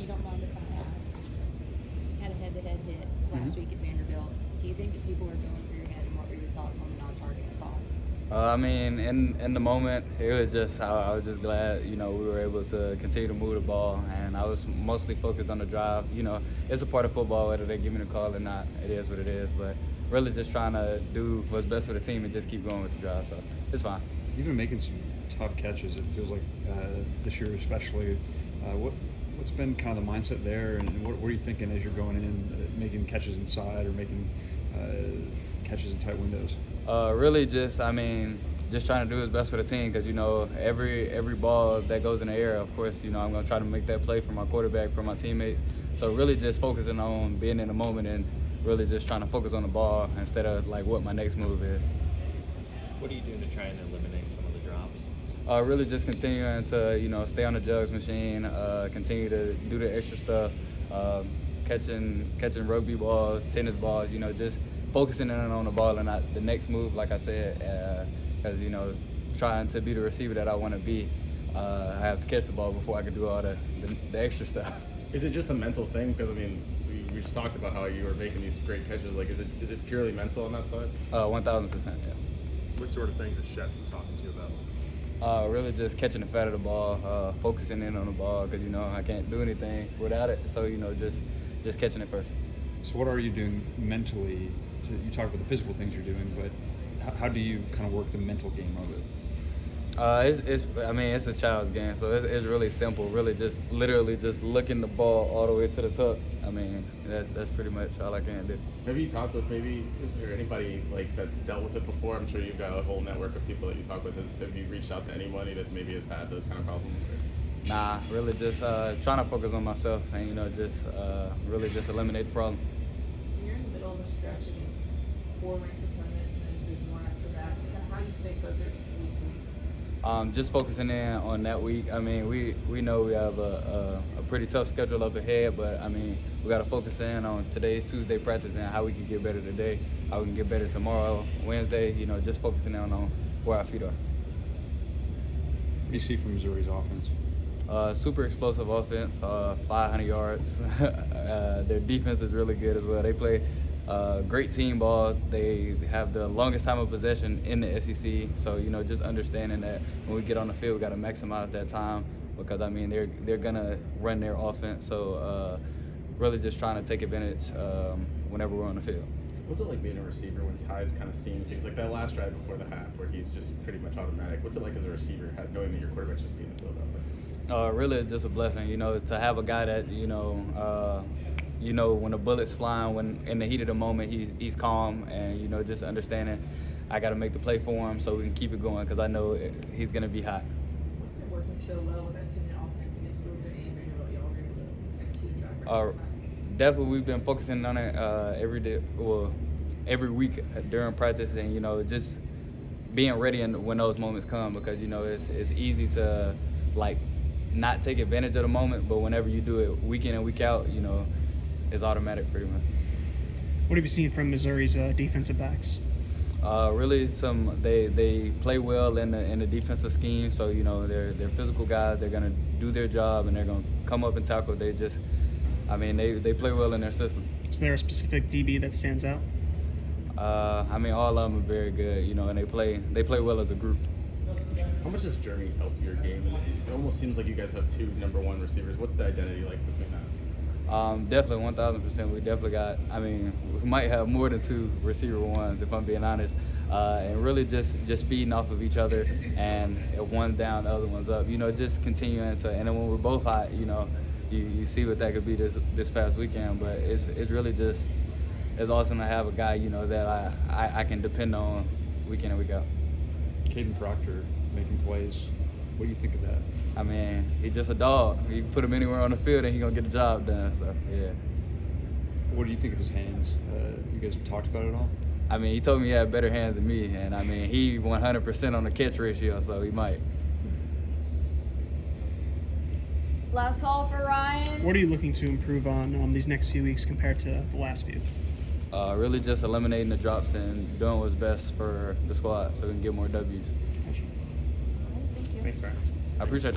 you don't mind if I ask, had a head-to-head hit last week at Vanderbilt. Do you think that people were going through your head, and what were your thoughts on the non-targeting call? I mean, in the moment, it was just I was just glad, we were able to continue to move the ball, and I was mostly focused on the drive. It's a part of football whether they give me the call or not. It is what it is, but really just trying to do what's best for the team and just keep going with the drive. So it's fine. You've been making some tough catches. It feels like this year, especially. What's been kind of the mindset there, and what are you thinking as you're going in, making catches inside or making catches in tight windows? Really just trying to do his best for the team because every ball that goes in the air, of course, I'm going to try to make that play for my quarterback, for my teammates. So really just focusing on being in the moment and really just trying to focus on the ball instead of like what my next move is. What are you doing to try and eliminate some of the drops? Really just continuing to stay on the jugs machine, continue to do the extra stuff, catching rugby balls, tennis balls, just focusing in on the ball and not the next move, like I said, because trying to be the receiver that I want to be, I have to catch the ball before I can do all the extra stuff. Is it just a mental thing? Because we just talked about how you were making these great catches. Like, is it purely mental on that side? 1,000%. Yeah. What sort of things is Shep talking to you about? Really just catching the fat of the ball, focusing in on the ball because I can't do anything without it. So just catching it first. So what are you doing mentally? You talk about the physical things you're doing, but how do you kind of work the mental game of it? It's a child's game, so it's really simple. Really, literally just looking the ball all the way to the top. That's pretty much all I can do. Have you talked with is there anybody like that's dealt with it before? I'm sure you've got a whole network of people that you talk with. Have you reached out to anybody that maybe has had those kind of problems? Nah, really just trying to focus on myself and really just eliminate the problem. You're in the middle of a stretch against 4 ranked opponents, and there's one after that. Just kind of how do you stay focused week? Just focusing in on that week. We know we have a pretty tough schedule up ahead, but we got to focus in on today's Tuesday practice and how we can get better today, how we can get better tomorrow, Wednesday. Just focusing in on where our feet are. What do you see from Missouri's offense? Super explosive offense, 500 yards. Their defense is really good as well. They play great team ball. They have the longest time of possession in the SEC. So just understanding that when we get on the field, we got to maximize that time because they're gonna run their offense. So really just trying to take advantage whenever we're on the field. What's it like being a receiver when Ty's kind of seeing things like that last drive before the half where he's just pretty much automatic? What's it like as a receiver knowing that your quarterback's just seeing the field out there? Really, it's just a blessing, to have a guy that when the bullet's flying, when in the heat of the moment, he's calm and just understanding I got to make the play for him so we can keep it going because I know he's gonna be hot. What's been working so well with that 2-minute offense against Georgia and Vanderbilt? Y'all were able to execute a drive right. Definitely, we've been focusing on it every week during practice, and just being ready when those moments come because it's easy to not take advantage of the moment, but whenever you do it week in and week out, it's automatic pretty much. What have you seen from Missouri's defensive backs? Really, they play well in the defensive scheme. So they're physical guys. They're gonna do their job and they're gonna come up and tackle. They play well in their system. Is there a specific DB that stands out? All of them are very good. And they play well as a group. How much does Jeremy help your game? It almost seems like you guys have 2 number 1 receivers. What's the identity like between that? Definitely 1,000%. We definitely got. We might have more than 2 receiver ones if I'm being honest. And really just feeding off of each other. And if one's down, the other one's up. Just continuing to. And then when we're both hot, you see what that could be this past weekend. But it's really just it's awesome to have a guy that I can depend on week in and week out. Caden Proctor making plays. What do you think of that? He's just a dog. You can put him anywhere on the field and he's gonna get the job done. So yeah. What do you think of his hands? You guys talked about it all? He told me he had better hands than me, and he 100% on the catch ratio, so he might. Last call for Ryan. What are you looking to improve on these next few weeks compared to the last few? Really just eliminating the drops and doing what's best for the squad so we can get more W's. Gotcha. Thank you. Thanks, Ryan. I appreciate y'all.